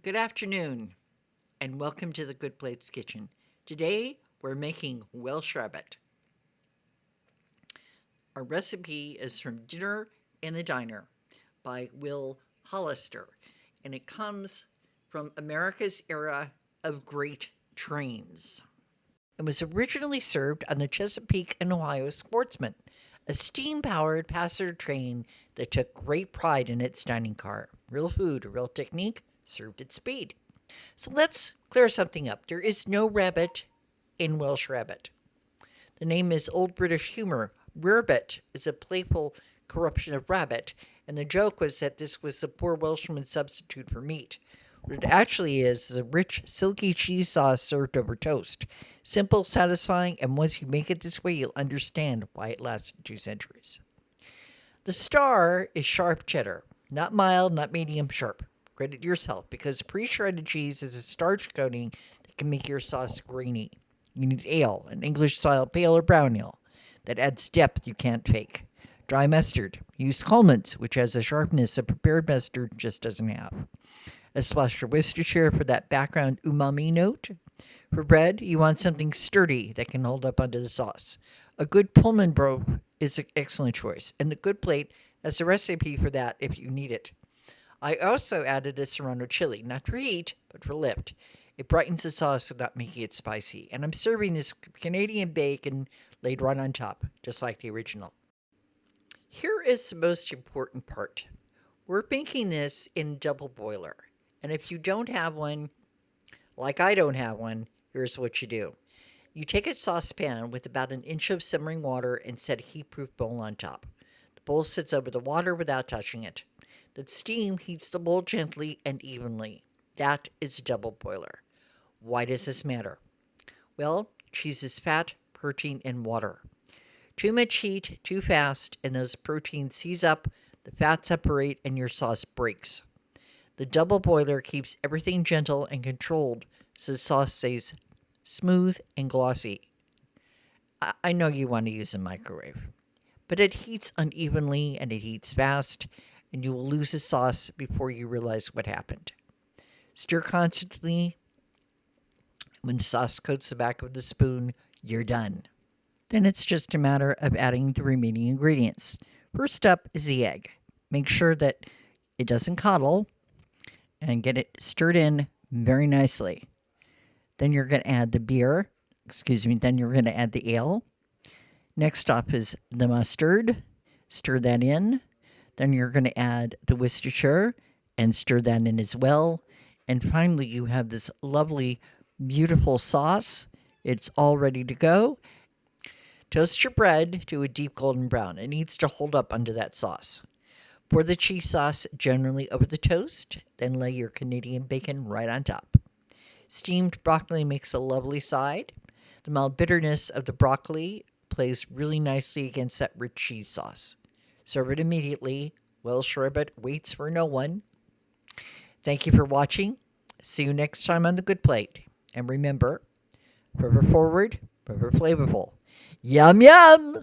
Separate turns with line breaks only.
Good afternoon, and welcome to the Good Plates Kitchen. Today, we're making Welsh Rarebit. Our recipe is from Dinner in the Diner by Will Hollister, and it comes from America's era of great trains. It was originally served on the Chesapeake and Ohio Sportsman, a steam-powered passenger train that took great pride in its dining car. Real food, a real technique, served at speed. So let's clear something up. There is no rabbit in Welsh Rarebit. The name is Old British humor. Rarebit is a playful corruption of rabbit, and the joke was that this was the poor Welshman's substitute for meat. What it actually is a rich, silky cheese sauce served over toast. Simple, satisfying, and once you make it this way, you'll understand why it lasted 2 centuries. The star is sharp cheddar, not mild, not medium, sharp. Credit yourself, because pre-shredded cheese is a starch coating that can make your sauce grainy. You need ale, an English-style pale or brown ale, that adds depth you can't fake. Dry mustard. Use Coleman's, which has a sharpness a prepared mustard just doesn't have. A splash of Worcestershire for that background umami note. For bread, you want something sturdy that can hold up under the sauce. A good Pullman loaf is an excellent choice, and the Good Plate has a recipe for that if you need it. I also added a serrano chili, not for heat, but for lift. It brightens the sauce without making it spicy, and I'm serving this Canadian bacon laid right on top, just like the original. Here is the most important part. We're making this in a double boiler, and if you don't have one, like I don't have one, here's what you do. You take a saucepan with about an inch of simmering water and set a heat-proof bowl on top. The bowl sits over the water without touching it. The steam heats the bowl gently and evenly. That is a double boiler. Why does this matter? Well, cheese is fat, protein, and water. Too much heat, too fast, and those proteins seize up, the fat separate, and your sauce breaks. The double boiler keeps everything gentle and controlled so the sauce stays smooth and glossy. I know you want to use a microwave, but it heats unevenly and it heats fast, and you will lose the sauce before you realize what happened. Stir constantly. When the sauce coats the back of the spoon, you're done. Then it's just a matter of adding the remaining ingredients. First up is the egg. Make sure that it doesn't coddle and get it stirred in very nicely. Then you're going to add the then you're going to add the ale. Next up is the mustard. Stir that in. Then you're going to add the Worcestershire and stir that in as well. And finally, you have this lovely, beautiful sauce. It's all ready to go. Toast your bread to a deep golden brown. It needs to hold up under that sauce. Pour the cheese sauce generally over the toast, then lay your Canadian bacon right on top. Steamed broccoli makes a lovely side. The mild bitterness of the broccoli plays really nicely against that rich cheese sauce. Serve it immediately. Welsh Rarebit waits for no one. Thank you for watching. See you next time on The Good Plate. And remember, forever forward, forever flavorful. Yum, yum!